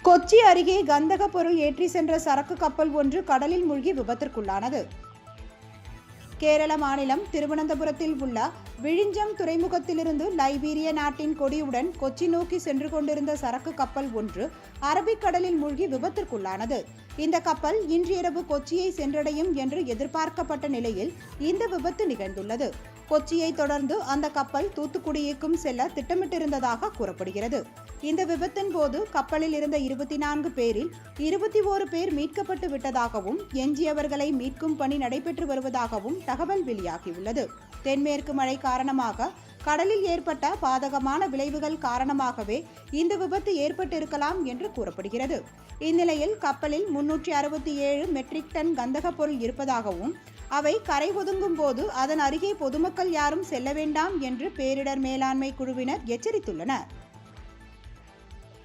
கொச்சி அருகே கந்தக பொருள் ஏற்றி சென்ற சரக்கு கப்பல் ஒன்று கடலில் மூழ்கி விபத்திற்குள்ளானது. கேரள மாநிலம் திருவனந்தபுரத்தில் உள்ள விழிஞ்சம் துறைமுகத்திலிருந்து லைபீரிய நாட்டின் கொடியுடன் கொச்சி நோக்கி சென்று கொண்டிருந்த சரக்கு கப்பல் ஒன்று அரபிக்கடலில் மூழ்கி விபத்திற்குள்ளானது. இந்த கப்பல் இன்று இரவு கொச்சியை சென்றடையும் என்று எதிர்பார்க்கப்பட்ட நிலையில் இந்த விபத்து நிகழ்ந்துள்ளது. கொச்சியை தொடர்ந்து அந்த கப்பல் தூத்துக்குடிக்கும் செல்ல திட்டமிட்டிருந்ததாக கூறப்படுகிறது. இந்த விபத்தின் போது கப்பலில் இருந்த 24 பேரில் 21 பேர் மீட்கப்பட்டு விட்டதாகவும் எஞ்சியவர்களை மீட்கும் பணி நடைபெற்று வருவதாகவும் தகவல் வெளியாகியுள்ளது. தென்மேற்கு மழை காரணமாக கடலில் ஏற்பட்ட பாதகமான விளைவுகள் காரணமாகவே இந்த விபத்து ஏற்பட்டிருக்கலாம் என்று கூறப்படுகிறது. இந்நிலையில் கப்பலில் 367 மெட்ரிக் டன் கந்தக பொருள் இருப்பதாகவும் அவை கரை ஒதுங்கும் போது அதன் அருகே பொதுமக்கள் யாரும் செல்ல வேண்டாம் என்று பேரிடர் மேலாண்மை குழுவினர் எச்சரித்துள்ளனர்.